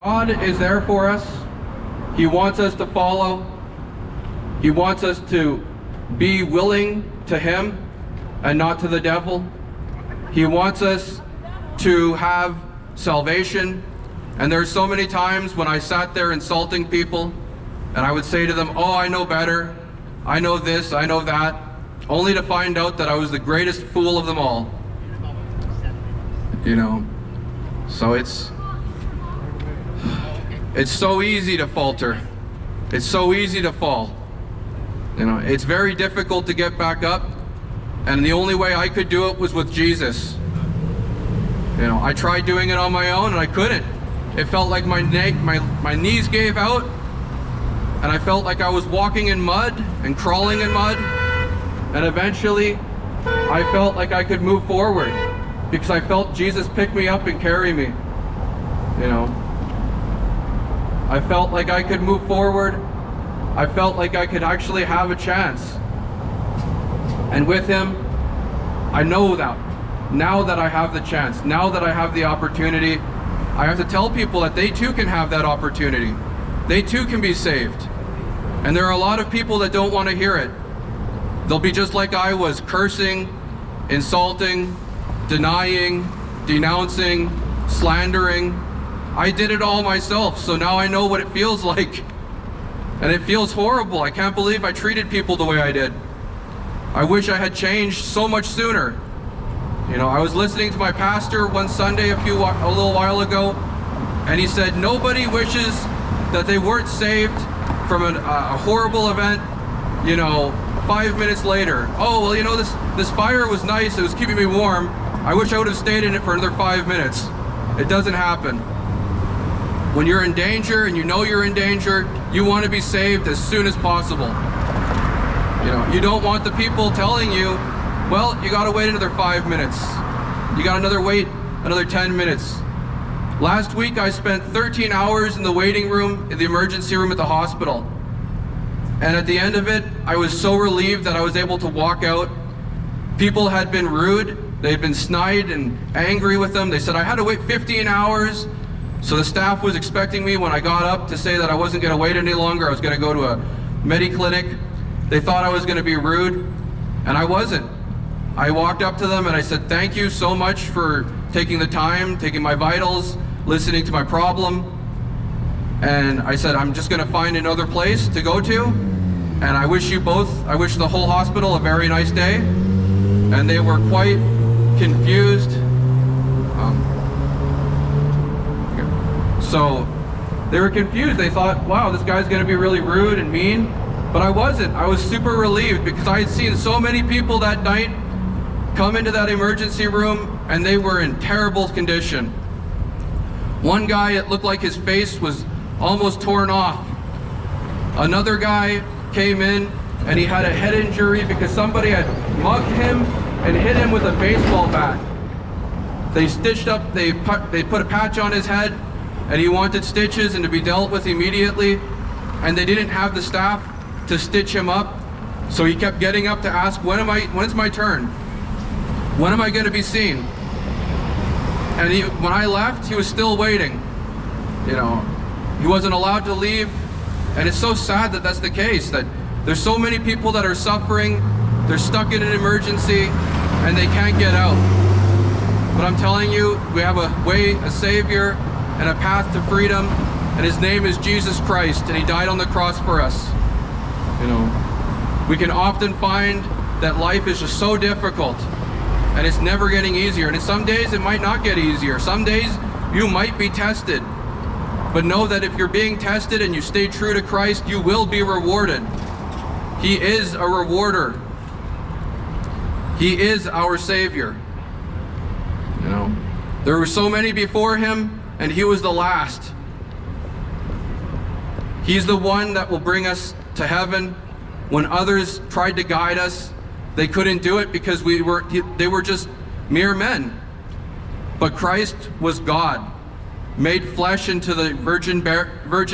God is there for us. He wants us to follow. He wants us to be willing to Him and not to the devil. He wants us to have salvation. And there's so many times when I sat there insulting people and I would say to them, oh, I know better. I know this, I know that. Only to find out that I was the greatest fool of them all. You know, so it's so easy to falter. It's so easy to fall. You know, it's very difficult to get back up. And the only way I could do it was with Jesus. You know, I tried doing it on my own and I couldn't. It felt like my knees gave out, and I felt like I was walking in mud and crawling in mud. And eventually, I felt like I could move forward because I felt Jesus pick me up and carry me. You know, I felt like I could move forward. I felt like I could actually have a chance. And with Him, I know that now that I have the chance, now that I have the opportunity, I have to tell people that they too can have that opportunity. They too can be saved. And there are a lot of people that don't want to hear it. They'll be just like I was, cursing, insulting, denying, denouncing, slandering. I did it all myself, so now I know what it feels like. And it feels horrible. I can't believe I treated people the way I did. I wish I had changed so much sooner. You know, I was listening to my pastor one Sunday a little while ago, and he said nobody wishes that they weren't saved from a horrible event, you know, 5 minutes later. Oh, well, you know, this fire was nice, it was keeping me warm. I wish I would have stayed in it for another 5 minutes. It doesn't happen. When you're in danger and you know you're in danger, you want to be saved as soon as possible. You know, you don't want the people telling you, well, you gotta wait another 5 minutes. You gotta wait another 10 minutes. Last week I spent 13 hours in the waiting room, in the emergency room at the hospital. And at the end of it, I was so relieved that I was able to walk out. People had been rude, they had been snide and angry with them. They said I had to wait 15 hours. So the staff was expecting me when I got up to say that I wasn't gonna wait any longer. I was gonna go to a Medi-Clinic. They thought I was gonna be rude, and I wasn't. I walked up to them and I said, thank you so much for taking the time, taking my vitals, listening to my problem. And I said, I'm just gonna find another place to go to. And I wish the whole hospital a very nice day. And they were quite confused. So they were confused. They thought, wow, this guy's gonna be really rude and mean. But I wasn't. I was super relieved because I had seen so many people that night come into that emergency room and they were in terrible condition. One guy, it looked like his face was almost torn off. Another guy came in and he had a head injury because somebody had mugged him and hit him with a baseball bat. They stitched up, they put a patch on his head, and he wanted stitches and to be dealt with immediately, and they didn't have the staff to stitch him up. So he kept getting up to ask, when is my turn? When am I going to be seen? And when I left, he was still waiting. You know, he wasn't allowed to leave. And it's so sad that that's the case, that there's so many people that are suffering, they're stuck in an emergency, and they can't get out. But I'm telling you, we have a Savior, and a path to freedom, and His name is Jesus Christ, and He died on the cross for us. You know, we can often find that life is just so difficult, and it's never getting easier. And some days it might not get easier. Some days you might be tested. But know that if you're being tested and you stay true to Christ, you will be rewarded. He is a rewarder. He is our Savior. You know, there were so many before Him, and He was the last. He's the one that will bring us to heaven. When others tried to guide us, they couldn't do it because they were just mere men. But Christ was God, made flesh into the Virgin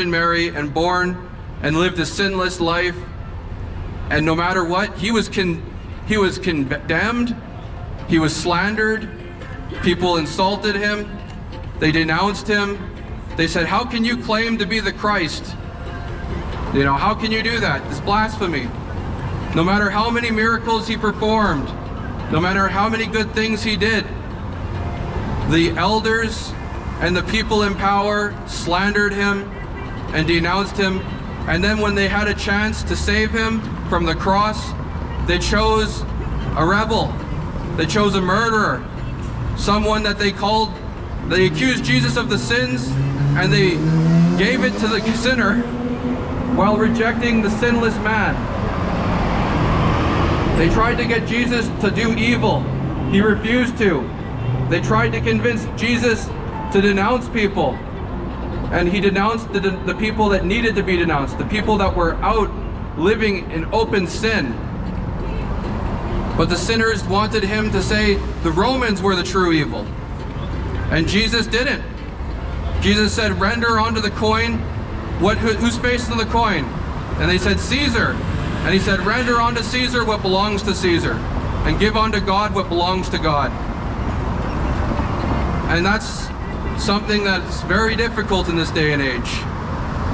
Mary and born and lived a sinless life. And no matter what, He was condemned, He was slandered, people insulted Him, they denounced Him, They said, how can you claim to be the Christ? You know, how can you do that? It's blasphemy. No matter how many miracles he performed, no matter how many good things he did, the elders and the people in power slandered him and denounced him. And then when they had a chance to save him from the cross, they chose a rebel. They chose a murderer. Someone that they accused Jesus of the sins, and they gave it to the sinner while rejecting the sinless man. They tried to get Jesus to do evil. He refused to. They tried to convince Jesus to denounce people, and he denounced the people that needed to be denounced, the people that were out living in open sin. But the sinners wanted him to say the Romans were the true evil, and Jesus didn't. Jesus said, render onto the coin whose face is on the coin? And they said, Caesar. And he said, render unto Caesar what belongs to Caesar, and give unto God what belongs to God. And that's something that's very difficult in this day and age.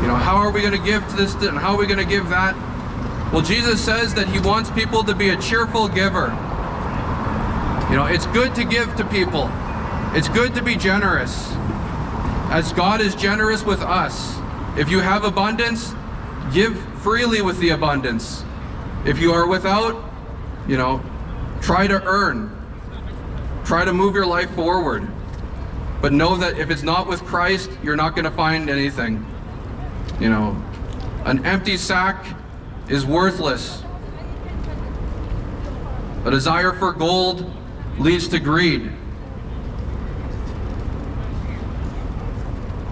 You know, how are we going to give to this, and how are we going to give that? Well, Jesus says that he wants people to be a cheerful giver. You know, it's good to give to people. It's good to be generous, as God is generous with us. If you have abundance, give freely with the abundance. If you are without, you know, try to earn. Try to move your life forward. But know that if it's not with Christ, you're not going to find anything. You know, an empty sack is worthless. A desire for gold leads to greed.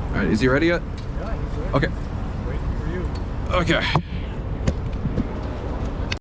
All right, is he ready yet? Okay. Waiting for you. Okay.